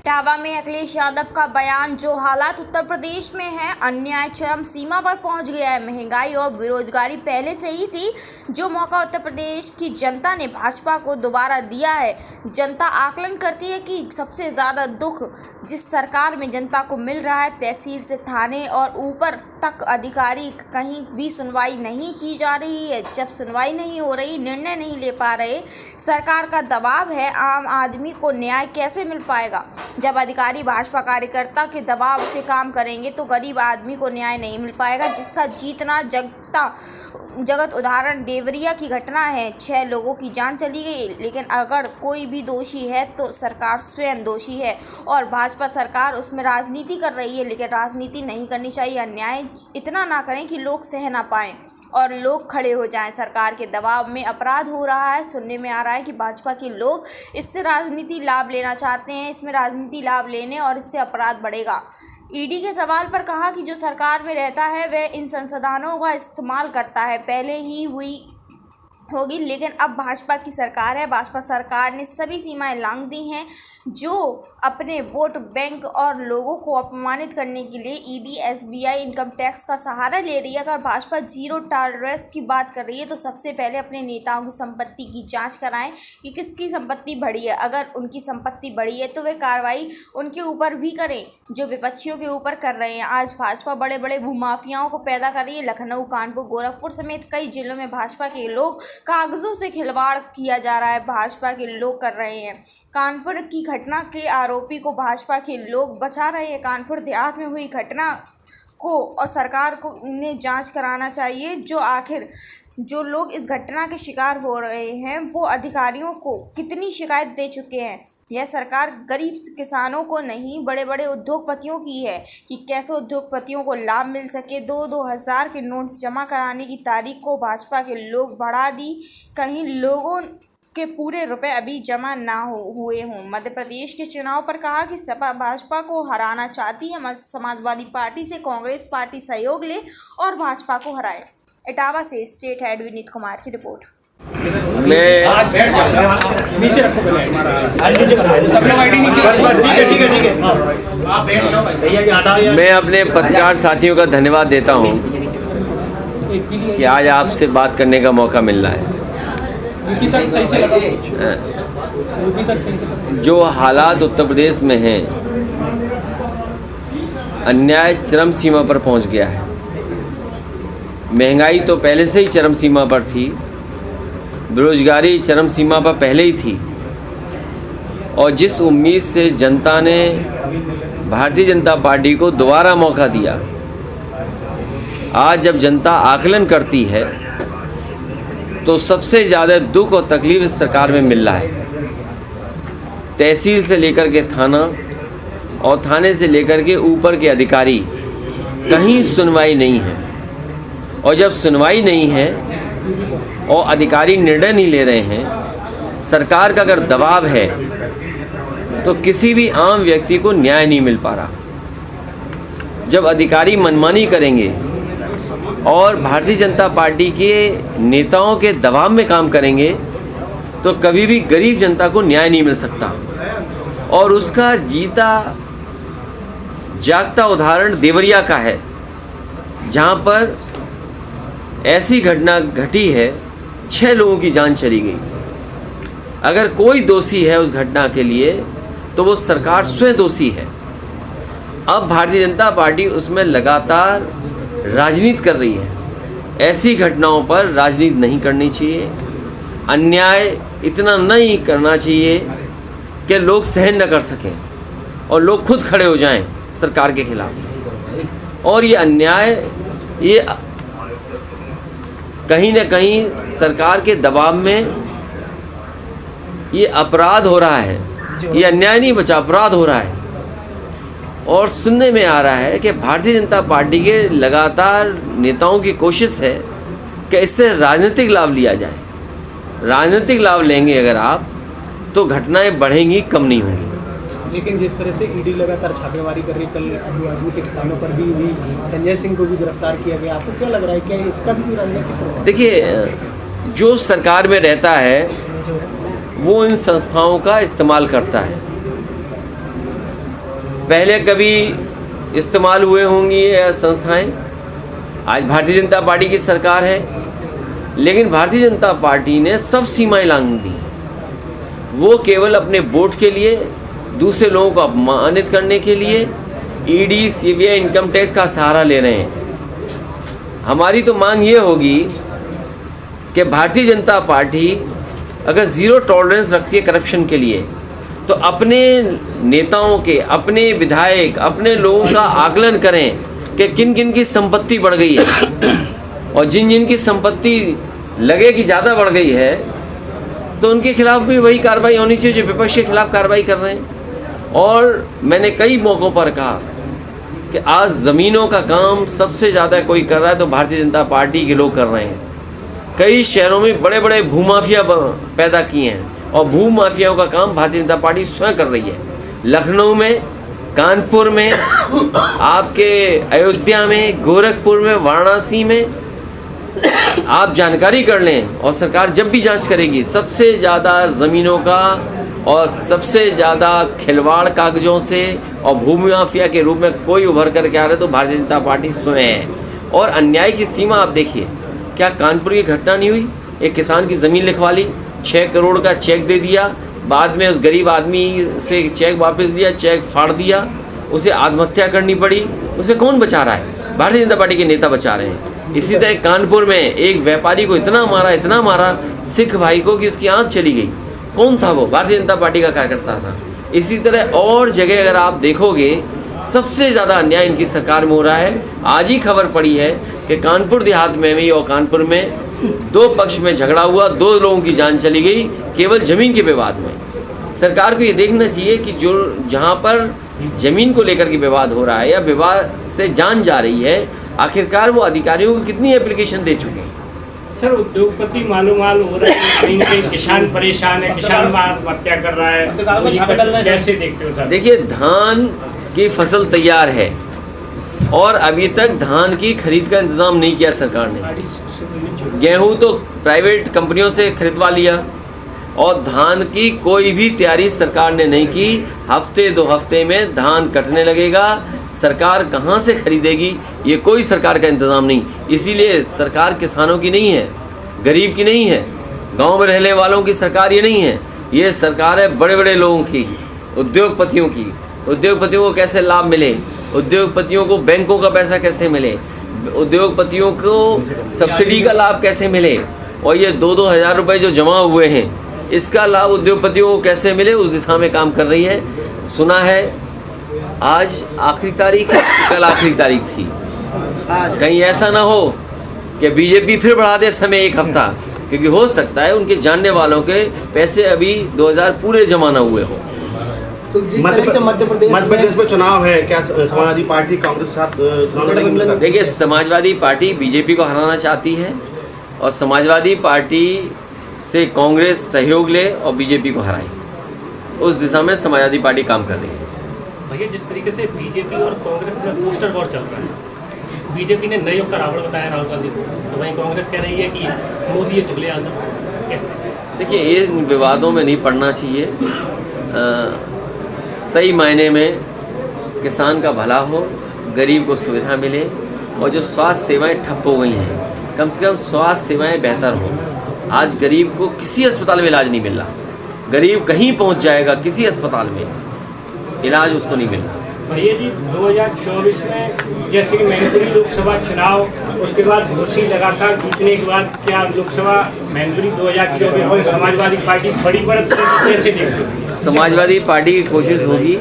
इटावा में अखिलेश यादव का बयान, जो हालात उत्तर प्रदेश में है, अन्याय चरम सीमा पर पहुंच गया है। महंगाई और बेरोजगारी पहले से ही थी। जो मौका उत्तर प्रदेश की जनता ने भाजपा को दोबारा दिया है। जनता आकलन करती है कि सबसे ज़्यादा दुख जिस सरकार में जनता को मिल रहा है, तहसील से थाने और ऊपर तक अधिकारी कहीं भी सुनवाई नहीं की जा रही है। जब सुनवाई नहीं हो रही, निर्णय नहीं ले पा रहे, सरकार का दबाव है, आम आदमी को न्याय कैसे मिल पाएगा? जब अधिकारी भाजपा कार्यकर्ता के दबाव से काम करेंगे तो गरीब आदमी को न्याय नहीं मिल पाएगा, जिसका जीतना जगत उदाहरण देवरिया की घटना है। 6 लोगों की जान चली गई, लेकिन अगर कोई भी दोषी है तो सरकार स्वयं दोषी है और भाजपा सरकार उसमें राजनीति कर रही है। लेकिन राजनीति नहीं करनी चाहिए। अन्याय इतना ना करें कि लोग सह ना पाएं और लोग खड़े हो जाएं। सरकार के दबाव में अपराध हो रहा है। सुनने में आ रहा है कि भाजपा के लोग इससे राजनीति लाभ लेना चाहते हैं, इसमें राजनीति लाभ लेने और इससे अपराध बढ़ेगा। ईडी के सवाल पर कहा कि जो सरकार में रहता है वह इन संसाधनों का इस्तेमाल करता है, पहले ही हुई होगी, लेकिन अब भाजपा की सरकार है। भाजपा सरकार ने सभी सीमाएं लांघ दी हैं। जो अपने वोट बैंक और लोगों को अपमानित करने के लिए ईडी, एसबीआई, इनकम टैक्स का सहारा ले रही है। अगर भाजपा जीरो टॉलरेंस की बात कर रही है तो सबसे पहले अपने नेताओं की संपत्ति की जांच कराएं कि किसकी संपत्ति बढ़ी है। अगर उनकी संपत्ति बढ़ी है तो वे कार्रवाई उनके ऊपर भी करें जो विपक्षियों के ऊपर कर रहे हैं। आज भाजपा बड़े बड़े भूमाफियाओं को पैदा कर रही है। लखनऊ, कानपुर, गोरखपुर समेत कई जिलों में भाजपा के लोग कागजों से खिलवाड़ किया जा रहा है, भाजपा के लोग कर रहे हैं। कानपुर की घटना के आरोपी को भाजपा के लोग बचा रहे हैं। कानपुर देहात में हुई घटना को और सरकार को ने जांच कराना चाहिए। जो लोग इस घटना के शिकार हो रहे हैं वो अधिकारियों को कितनी शिकायत दे चुके हैं। यह सरकार गरीब किसानों को नहीं, बड़े बड़े उद्योगपतियों की है कि कैसे उद्योगपतियों को लाभ मिल सके। 2-2 हज़ार के नोट्स जमा कराने की तारीख को भाजपा के लोग बढ़ा दी। कहीं लोगों के पूरे रुपए अभी जमा ना हुए हों। मध्य प्रदेश के चुनाव पर कहा कि सपा भाजपा को हराना चाहती है। समाजवादी पार्टी से कांग्रेस पार्टी सहयोग ले और भाजपा को हराए। इटावा से स्टेट हेड विनीत कुमार की रिपोर्ट। नीचे रखो सब लोग आईडी नीचे। मैं अपने पत्रकार साथियों का धन्यवाद देता हूं कि आज आपसे बात करने का मौका मिल रहा है। जो हालात उत्तर प्रदेश में हैं, अन्याय चरम सीमा पर पहुंच गया है। महंगाई तो पहले से ही चरम सीमा पर थी, बेरोजगारी चरम सीमा पर पहले ही थी और जिस उम्मीद से जनता ने भारतीय जनता पार्टी को दोबारा मौका दिया, आज जब जनता आकलन करती है तो सबसे ज़्यादा दुख और तकलीफ इस सरकार में मिल रहा है। तहसील से लेकर के थाना और थाने से लेकर के ऊपर के अधिकारी, कहीं सुनवाई नहीं है। और जब सुनवाई नहीं है और अधिकारी निर्णय नहीं ले रहे हैं, सरकार का अगर दबाव है तो किसी भी आम व्यक्ति को न्याय नहीं मिल पा रहा। जब अधिकारी मनमानी करेंगे और भारतीय जनता पार्टी के नेताओं के दबाव में काम करेंगे तो कभी भी गरीब जनता को न्याय नहीं मिल सकता। और उसका जीता जागता उदाहरण देवरिया का है, जहाँ पर ऐसी घटना घटी है, 6 लोगों की जान चली गई। अगर कोई दोषी है उस घटना के लिए तो वो सरकार स्वयं दोषी है। अब भारतीय जनता पार्टी उसमें लगातार राजनीति कर रही है। ऐसी घटनाओं पर राजनीति नहीं करनी चाहिए। अन्याय इतना नहीं करना चाहिए कि लोग सहन न कर सकें और लोग खुद खड़े हो जाएं सरकार के खिलाफ। और ये अन्याय, ये कहीं न कहीं सरकार के दबाव में ये अपराध हो रहा है। ये अन्याय नहीं बचा, अपराध हो रहा है। और सुनने में आ रहा है कि भारतीय जनता पार्टी के लगातार नेताओं की कोशिश है कि इससे राजनीतिक लाभ लिया जाए। राजनीतिक लाभ लेंगे अगर आप तो घटनाएं बढ़ेंगी, कम नहीं होंगी। लेकिन जिस तरह से ईडी लगातार छापेमारी कर रही है, कल आदमी के ठिकानों पर भी हुई, संजय सिंह को भी गिरफ्तार किया गया, आपको क्या लग रहा है, क्या इसका भी राजनीतिक? देखिए, जो सरकार में रहता है वो इन संस्थाओं का इस्तेमाल करता है। पहले कभी इस्तेमाल हुए होंगी ये संस्थाएं। आज भारतीय जनता पार्टी की सरकार है, लेकिन भारतीय जनता पार्टी ने सब सीमाएं लांघ दी। वो केवल अपने वोट के लिए, दूसरे लोगों को अपमानित करने के लिए ईडी, सीबीआई, इनकम टैक्स का सहारा ले रहे हैं। हमारी तो मांग ये होगी कि भारतीय जनता पार्टी अगर ज़ीरो टॉलरेंस रखती है करप्शन के लिए, तो अपने नेताओं के, अपने विधायक, अपने लोगों का आकलन करें कि किन किन की संपत्ति बढ़ गई है, और जिन जिन की संपत्ति लगे कि ज़्यादा बढ़ गई है तो उनके खिलाफ भी वही कार्रवाई होनी चाहिए जो विपक्ष के खिलाफ कार्रवाई कर रहे हैं। और मैंने कई मौक़ों पर कहा कि आज ज़मीनों का काम सबसे ज़्यादा कोई कर रहा है तो भारतीय जनता पार्टी के लोग कर रहे हैं। कई शहरों में बड़े बड़े भूमाफिया पैदा किए हैं और भूमाफियाओं का काम भारतीय जनता पार्टी स्वयं कर रही है। लखनऊ में, कानपुर में, आपके अयोध्या में, गोरखपुर में, वाराणसी में आप जानकारी कर लें, और सरकार जब भी जांच करेगी सबसे ज़्यादा ज़मीनों का और सबसे ज़्यादा खिलवाड़ कागज़ों से और भूमि माफिया के रूप में कोई उभर कर के आ रहे तो भारतीय जनता पार्टी स्वयं है। और अन्याय की सीमा आप देखिए, क्या कानपुर की घटना नहीं हुई? एक किसान की ज़मीन लिखवा ली, 6 करोड़ का चेक दे दिया, बाद में उस गरीब आदमी से चेक वापस दिया, चेक फाड़ दिया, उसे आत्महत्या करनी पड़ी। उसे कौन बचा रहा है? भारतीय जनता पार्टी के नेता बचा रहे हैं। इसी तरह कानपुर में एक व्यापारी को इतना मारा सिख भाई को कि उसकी आँख चली गई। कौन था वो? भारतीय जनता पार्टी का कार्यकर्ता था। इसी तरह और जगह अगर आप देखोगे सबसे ज़्यादा अन्याय इनकी सरकार में हो रहा है। आज ही खबर पड़ी है कि कानपुर देहात में भी और कानपुर में 2 पक्ष में झगड़ा हुआ, 2 लोगों की जान चली गई केवल ज़मीन के विवाद में। सरकार को ये देखना चाहिए कि जो जहाँ पर ज़मीन को लेकर के विवाद हो रहा है या विवाद से जान जा रही है, आखिरकार वो अधिकारियों को कितनी एप्लीकेशन दे चुके हैं। सर, उद्योगपति मालूम हो रहा है, कहीं कहीं किसान परेशान है, किसान आत्महत्या कर रहा है, कैसे देखते हो सर? देखिए, धान की फसल तैयार है और अभी तक धान की खरीद का इंतज़ाम नहीं किया सरकार ने। गेहूं तो प्राइवेट कंपनियों से खरीदवा लिया और धान की कोई भी तैयारी सरकार ने नहीं की। हफ्ते 2 हफ्ते में धान कटने लगेगा। सरकार कहाँ से खरीदेगी, ये कोई सरकार का इंतज़ाम नहीं। इसीलिए सरकार किसानों की नहीं है, गरीब की नहीं है, गांव में रहने वालों की सरकार ये नहीं है। ये सरकार है बड़े बड़े लोगों की, उद्योगपतियों की। उद्योगपतियों को कैसे लाभ मिले, उद्योगपतियों को बैंकों का पैसा कैसे मिले, उद्योगपतियों को सब्सिडी का लाभ कैसे मिले, और ये 2-2 हज़ार रुपये जो जमा हुए हैं इसका लाभ उद्योगपतियों को कैसे मिले, उस दिशा में काम कर रही है। सुना है आज आखिरी तारीख है, कल आखिरी तारीख थी। कहीं ऐसा ना हो कि बीजेपी फिर बढ़ा दे समय 1 हफ्ता, क्योंकि हो सकता है उनके जानने वालों के पैसे अभी 2000 पूरे जमा ना हुए हो। तो जिस तरह से मध्य प्रदेश में चुनाव है, क्या समाजवादी पार्टी कांग्रेस के साथ चुनाव लड़ेगी? देखिए, समाजवादी पार्टी बीजेपी को हराना चाहती है और समाजवादी पार्टी से कांग्रेस सहयोग ले और बीजेपी को हराए, उस दिशा में समाजवादी पार्टी काम कर रही है। भैया, जिस तरीके से बीजेपी और कांग्रेस में पोस्टर वॉर चल रहा है, बीजेपी ने नए युग का रावण बताया राहुल गांधी को, तो वहीं कांग्रेस कह रही है कि मोदी ये तुगले आजम। देखिए, ये विवादों में नहीं पड़ना चाहिए। सही मायने में किसान का भला हो, गरीब को सुविधा मिले, और जो स्वास्थ्य सेवाएं ठप हो गई हैं कम से कम स्वास्थ्य सेवाएं बेहतर हों। आज गरीब को किसी अस्पताल में इलाज नहीं मिल रहा। गरीब कहीं पहुंच जाएगा, किसी अस्पताल में इलाज उसको नहीं मिल रहा। भैया जी, 2024 में जैसे कि मैनपुरी लोकसभा चुनाव, उसके बाद घोषी लगातार जीतने के बाद क्या लोकसभा मैनपुरी 2024 में समाजवादी पार्टी बड़ी बढ़त कैसे देखते हो? समाजवादी पार्टी की कोशिश होगी